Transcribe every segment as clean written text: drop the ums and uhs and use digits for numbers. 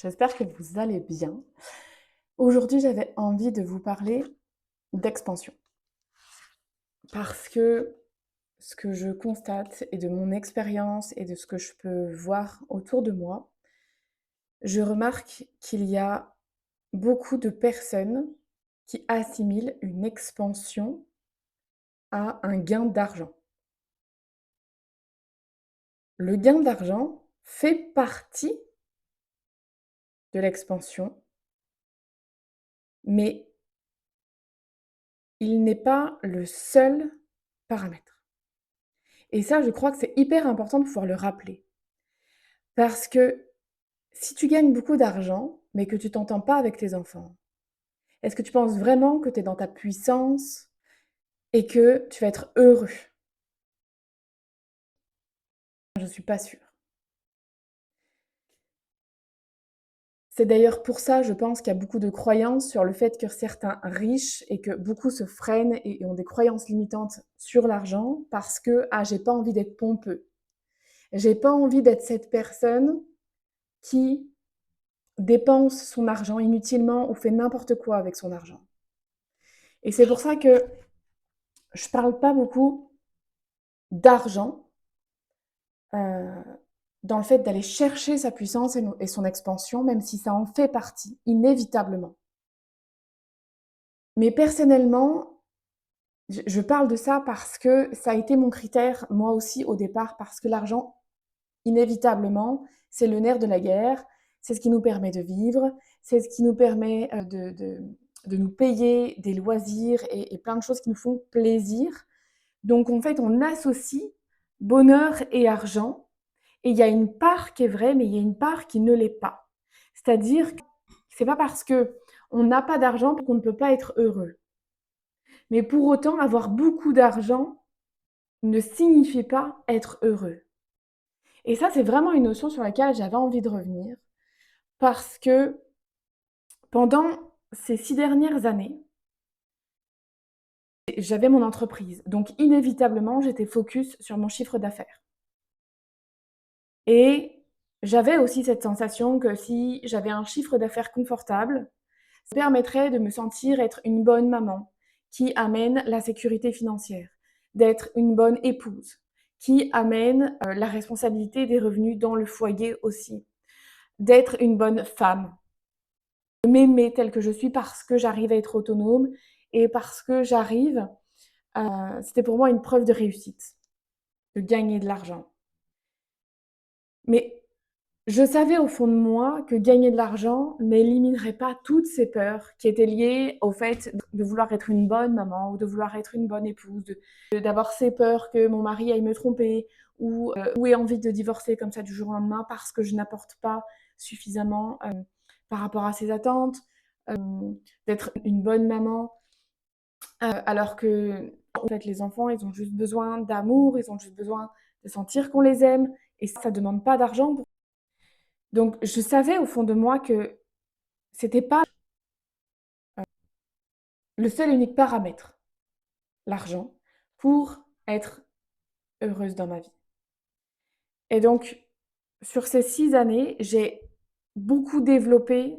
j'espère que vous allez bien. Aujourd'hui, j'avais envie de vous parler d'expansion parce que ce que je constate et de mon expérience et de ce que je peux voir autour de moi, je remarque qu'il y a beaucoup de personnes qui assimilent une expansion à un gain d'argent. Le gain d'argent fait partie de l'expansion, mais il n'est pas le seul paramètre. Et ça, je crois que c'est hyper important de pouvoir le rappeler. Parce que si tu gagnes beaucoup d'argent, mais que tu t'entends pas avec tes enfants, est-ce que tu penses vraiment que tu es dans ta puissance et que tu vas être heureux? Je ne suis pas sûre. C'est d'ailleurs pour ça, je pense, qu'il y a beaucoup de croyances sur le fait que certains riches et que beaucoup se freinent et ont des croyances limitantes sur l'argent parce que j'ai pas envie d'être pompeux. J'ai pas envie d'être cette personne qui dépense son argent inutilement ou fait n'importe quoi avec son argent. Et c'est pour ça que je parle pas beaucoup d'argent dans le fait d'aller chercher sa puissance et son expansion, même si ça en fait partie, inévitablement. Mais personnellement, je parle de ça parce que ça a été mon critère, moi aussi, au départ, parce que l'argent, inévitablement, c'est le nerf de la guerre, c'est ce qui nous permet de vivre, c'est ce qui nous permet de nous payer des loisirs et plein de choses qui nous font plaisir. Donc en fait, on associe bonheur et argent, et il y a une part qui est vraie, mais il y a une part qui ne l'est pas. C'est-à-dire que c'est pas parce que on n'a pas d'argent qu'on ne peut pas être heureux. Mais pour autant, avoir beaucoup d'argent ne signifie pas être heureux. Et ça, c'est vraiment une notion sur laquelle j'avais envie de revenir, parce que pendant ces 6 dernières années, j'avais mon entreprise. Donc inévitablement, j'étais focus sur mon chiffre d'affaires. Et j'avais aussi cette sensation que si j'avais un chiffre d'affaires confortable, ça permettrait de me sentir être une bonne maman qui amène la sécurité financière, d'être une bonne épouse qui amène la responsabilité des revenus dans le foyer aussi, d'être une bonne femme, de m'aimer telle que je suis parce que j'arrive à être autonome et parce que j'arrive, c'était pour moi une preuve de réussite, de gagner de l'argent. Mais je savais au fond de moi que gagner de l'argent n'éliminerait pas toutes ces peurs qui étaient liées au fait de vouloir être une bonne maman ou de vouloir être une bonne épouse, d'avoir ces peurs que mon mari aille me tromper ou ait envie de divorcer comme ça du jour au lendemain parce que je n'apporte pas suffisamment par rapport à ses attentes, euh, d'être une bonne maman alors que en fait les enfants ils ont juste besoin d'amour, ils ont juste besoin de sentir qu'on les aime et ça demande pas d'argent. Donc, je savais au fond de moi que c'était pas le seul et unique paramètre, l'argent, pour être heureuse dans ma vie. Et donc, sur ces 6 années, j'ai beaucoup développé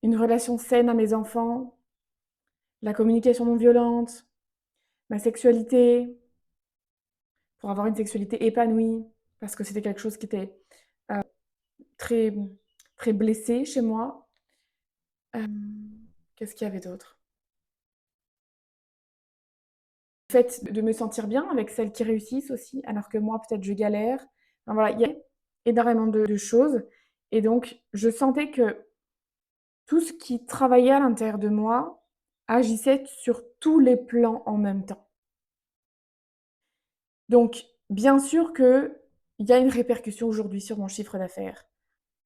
une relation saine à mes enfants, la communication non violente, ma sexualité, pour avoir une sexualité épanouie, parce que c'était quelque chose qui était très, très blessé chez moi. Euh, Qu'est-ce qu'il y avait d'autre? Le fait de me sentir bien avec celles qui réussissent aussi, alors que moi, peut-être, je galère. Enfin, voilà, il y a énormément de choses. Et donc, je sentais que tout ce qui travaillait à l'intérieur de moi agissait sur tous les plans en même temps. Donc, bien sûr qu'il y a une répercussion aujourd'hui sur mon chiffre d'affaires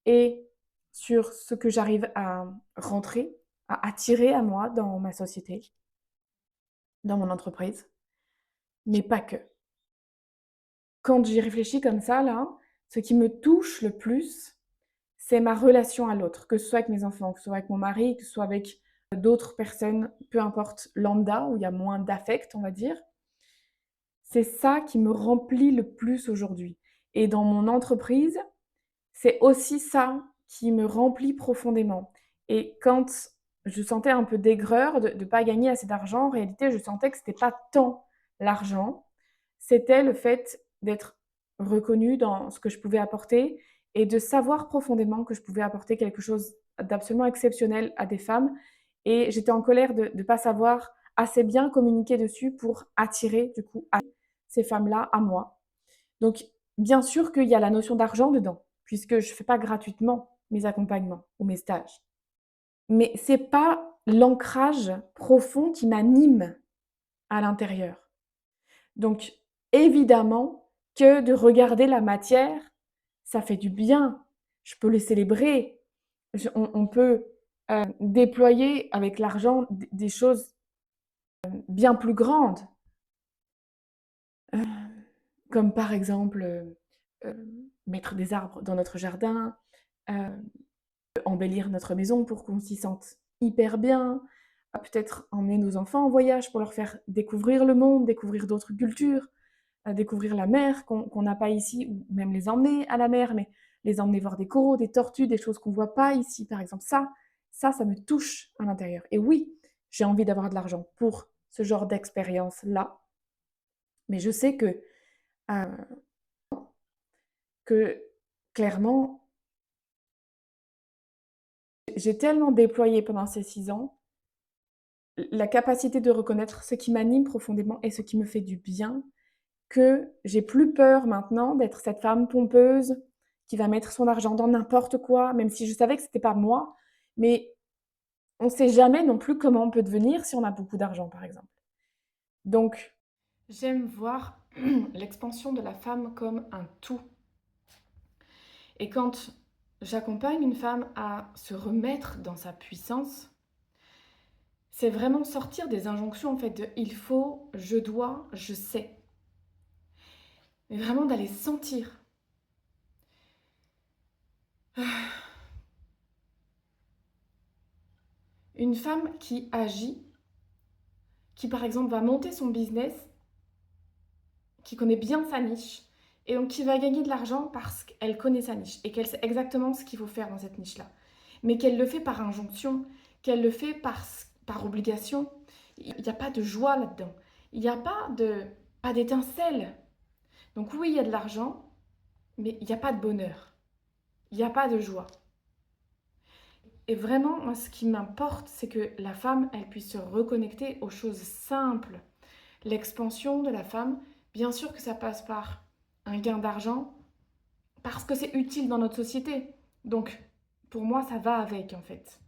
et sur ce que j'arrive à rentrer, à attirer à moi dans ma société, dans mon entreprise, mais pas que. Quand j'y réfléchis comme ça, là, ce qui me touche le plus, c'est ma relation à l'autre, que ce soit avec mes enfants, que ce soit avec mon mari, que ce soit avec d'autres personnes, peu importe, lambda, où il y a moins d'affect, on va dire. C'est ça qui me remplit le plus aujourd'hui. Et dans mon entreprise, c'est aussi ça qui me remplit profondément. Et quand je sentais un peu d'aigreur de ne pas gagner assez d'argent, en réalité, je sentais que c'était pas tant l'argent, c'était le fait d'être reconnue dans ce que je pouvais apporter et de savoir profondément que je pouvais apporter quelque chose d'absolument exceptionnel à des femmes. Et j'étais en colère de ne pas savoir assez bien communiquer dessus pour attirer du coup ces femmes-là à moi. Donc, bien sûr qu'il y a la notion d'argent dedans, puisque je ne fais pas gratuitement mes accompagnements ou mes stages. Mais c'est pas l'ancrage profond qui m'anime à l'intérieur. Donc, évidemment que de regarder la matière, ça fait du bien. Je peux le célébrer. On peut déployer avec l'argent des choses bien plus grandes, comme par exemple mettre des arbres dans notre jardin, euh, embellir notre maison pour qu'on s'y sente hyper bien, peut-être emmener nos enfants en voyage pour leur faire découvrir le monde, découvrir d'autres cultures, découvrir la mer qu'on n'a pas ici, ou même les emmener à la mer, mais les emmener voir des coraux, des tortues, des choses qu'on ne voit pas ici, par exemple. Ça me touche à l'intérieur. Et oui, j'ai envie d'avoir de l'argent pour ce genre d'expérience-là, mais je sais euh, que clairement, j'ai tellement déployé pendant ces 6 ans la capacité de reconnaître ce qui m'anime profondément et ce qui me fait du bien, que j'ai plus peur maintenant d'être cette femme pompeuse qui va mettre son argent dans n'importe quoi, même si je savais que c'était pas moi. Mais on sait jamais non plus comment on peut devenir si on a beaucoup d'argent, par exemple. Donc, j'aime voir l'expansion de la femme comme un tout. Et quand j'accompagne une femme à se remettre dans sa puissance, c'est vraiment sortir des injonctions en fait de il faut, je dois, je sais. Mais vraiment d'aller sentir. Une femme qui agit, qui par exemple va monter son business, qui connaît bien sa niche, et donc qui va gagner de l'argent parce qu'elle connaît sa niche et qu'elle sait exactement ce qu'il faut faire dans cette niche-là. Mais qu'elle le fait par injonction, qu'elle le fait par obligation. Il n'y a pas de joie là-dedans. Il n'y a pas d'étincelle. Donc oui, il y a de l'argent, mais il n'y a pas de bonheur. Il n'y a pas de joie. Et vraiment, moi, ce qui m'importe, c'est que la femme, elle puisse se reconnecter aux choses simples. L'expansion de la femme, bien sûr que ça passe par un gain d'argent, parce que c'est utile dans notre société. Donc, pour moi, ça va avec, en fait.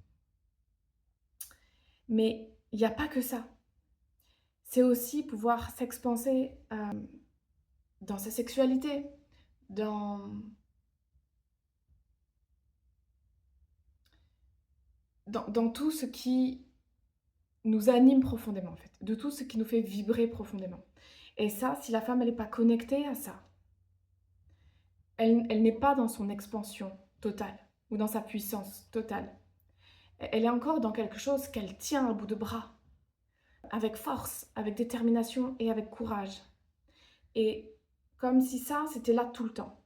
Mais il n'y a pas que ça. C'est aussi pouvoir s'expanser dans sa sexualité, dans, dans tout ce qui nous anime profondément, en fait, de tout ce qui nous fait vibrer profondément. Et ça, si la femme, elle n'est pas connectée à ça, elle n'est pas dans son expansion totale ou dans sa puissance totale. Elle est encore dans quelque chose qu'elle tient à bout de bras, avec force, avec détermination et avec courage. Et comme si ça, c'était là tout le temps.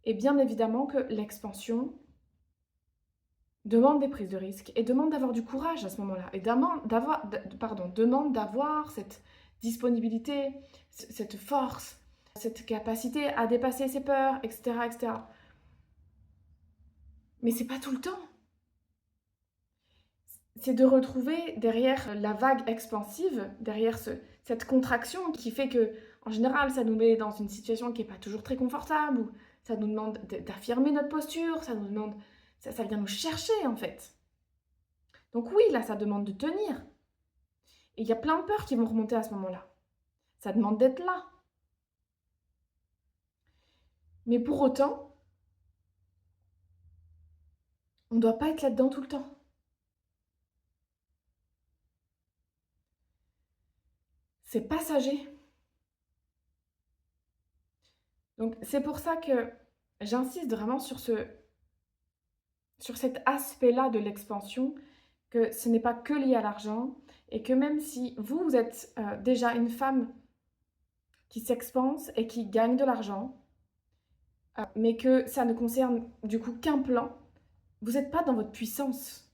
Et bien évidemment que l'expansion demande des prises de risques et demande d'avoir du courage à ce moment-là. Et demande d'avoir cette disponibilité, cette force, cette capacité à dépasser ses peurs, etc., etc. Mais c'est pas tout le temps. C'est de retrouver derrière la vague expansive, derrière cette contraction qui fait que, en général, ça nous met dans une situation qui n'est pas toujours très confortable, ou ça nous demande d'affirmer notre posture, ça vient nous chercher en fait. Donc oui, là, ça demande de tenir. Et il y a plein de peurs qui vont remonter à ce moment-là. Ça demande d'être là. Mais pour autant, on ne doit pas être là-dedans tout le temps. C'est passager. Donc c'est pour ça que j'insiste vraiment sur cet aspect-là de l'expansion, que ce n'est pas que lié à l'argent, et que même si vous êtes déjà une femme qui s'expanse et qui gagne de l'argent, mais que ça ne concerne du coup qu'un plan, vous n'êtes pas dans votre puissance.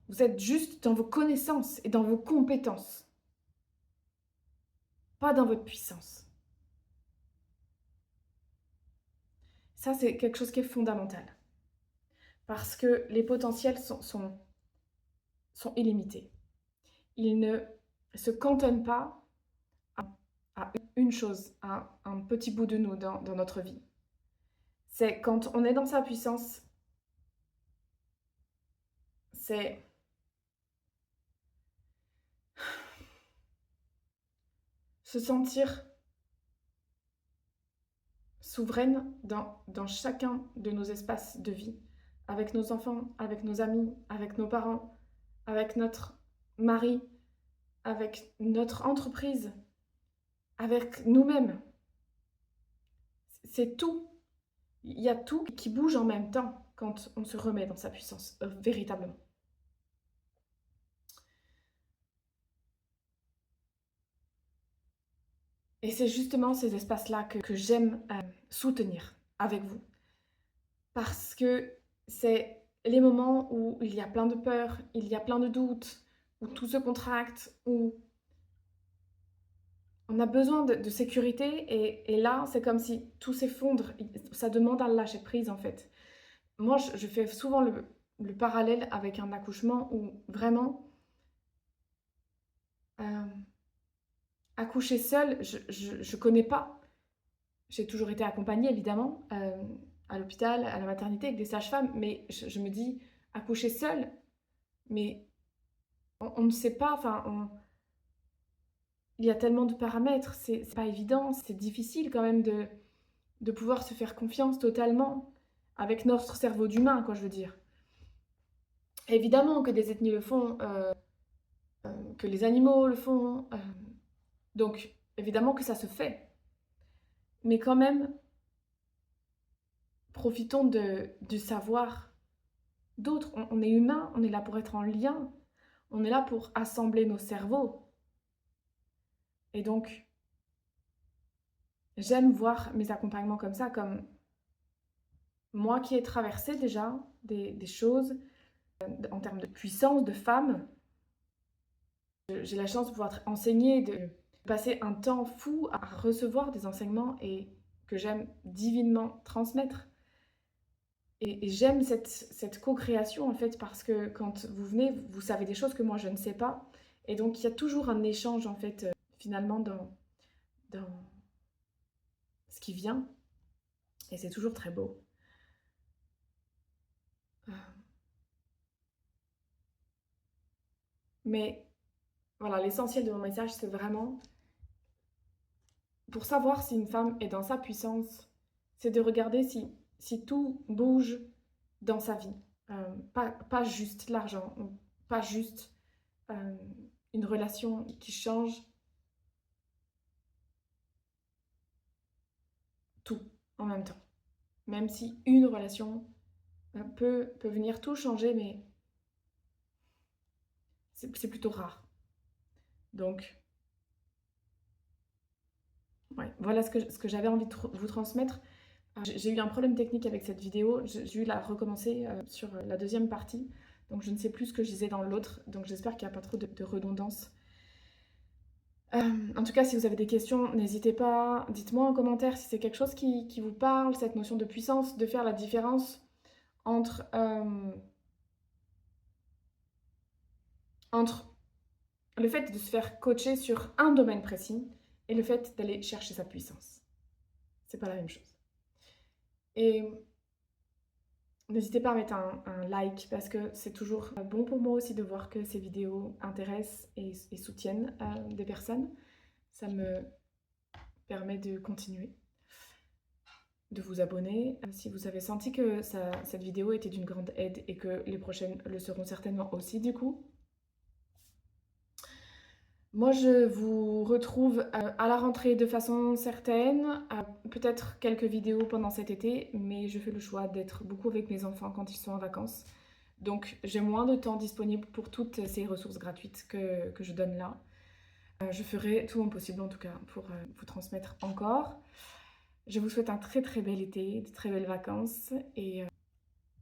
Vous êtes juste dans vos connaissances et dans vos compétences, pas dans votre puissance. Ça, c'est quelque chose qui est fondamental. Parce que les potentiels sont illimités. Ils ne se cantonnent pas à une chose, à un petit bout de nous dans notre vie. C'est quand on est dans sa puissance, c'est se sentir souveraine dans chacun de nos espaces de vie, avec nos enfants, avec nos amis, avec nos parents, avec notre mari, avec notre entreprise, avec nous-mêmes. C'est tout. Il y a tout qui bouge en même temps quand on se remet dans sa puissance, véritablement. Et c'est justement ces espaces-là que j'aime soutenir avec vous. Parce que c'est les moments où il y a plein de peurs, il y a plein de doutes, où tout se contracte, où on a besoin de sécurité. Et là, c'est comme si tout s'effondre. Ça demande un lâcher prise, en fait. Moi, je fais souvent le parallèle avec un accouchement où vraiment, euh, accoucher seule, je connais pas. J'ai toujours été accompagnée, évidemment, à l'hôpital, à la maternité, avec des sages-femmes, mais je me dis, accoucher seule, mais on ne sait pas, enfin, il y a tellement de paramètres, c'est pas évident, c'est difficile quand même de pouvoir se faire confiance totalement avec notre cerveau d'humain, quoi, je veux dire. Évidemment que des ethnies le font, que les animaux le font, donc évidemment que ça se fait. Mais quand même, profitons du savoir d'autres. On est humain, on est là pour être en lien, on est là pour assembler nos cerveaux. Et donc, j'aime voir mes accompagnements comme ça, comme moi qui ai traversé déjà des choses en termes de puissance, de femme. J'ai la chance de pouvoir enseigner, de passer un temps fou à recevoir des enseignements et que j'aime divinement transmettre. Et j'aime cette co-création en fait parce que quand vous venez, vous savez des choses que moi je ne sais pas. Et donc il y a toujours un échange en fait finalement dans ce qui vient. Et c'est toujours très beau. Mais voilà, l'essentiel de mon message, c'est vraiment pour savoir si une femme est dans sa puissance, c'est de regarder si tout bouge dans sa vie. Pas juste l'argent, pas juste euh, une relation qui change tout en même temps. Même si une relation peut venir tout changer, mais c'est plutôt rare. Donc, ouais, voilà ce que j'avais envie de vous transmettre. J'ai eu un problème technique avec cette vidéo, j'ai dû la recommencer sur la deuxième partie, donc je ne sais plus ce que je disais dans l'autre, donc j'espère qu'il n'y a pas trop de redondance. En tout cas, si vous avez des questions, n'hésitez pas, dites-moi en commentaire si c'est quelque chose qui vous parle, cette notion de puissance, de faire la différence entre, entre le fait de se faire coacher sur un domaine précis et le fait d'aller chercher sa puissance. C'est pas la même chose. Et n'hésitez pas à mettre un like parce que c'est toujours bon pour moi aussi de voir que ces vidéos intéressent et soutiennent des personnes. Ça me permet de continuer, de vous abonner. Si vous avez senti que cette vidéo était d'une grande aide et que les prochaines le seront certainement aussi du coup. Moi, je vous retrouve à la rentrée de façon certaine, peut-être quelques vidéos pendant cet été, mais je fais le choix d'être beaucoup avec mes enfants quand ils sont en vacances. Donc, j'ai moins de temps disponible pour toutes ces ressources gratuites que je donne là. Je ferai tout mon possible en tout cas pour vous transmettre encore. Je vous souhaite un très, très bel été, de très belles vacances et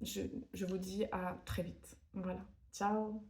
je je vous dis à très vite. Voilà. Ciao.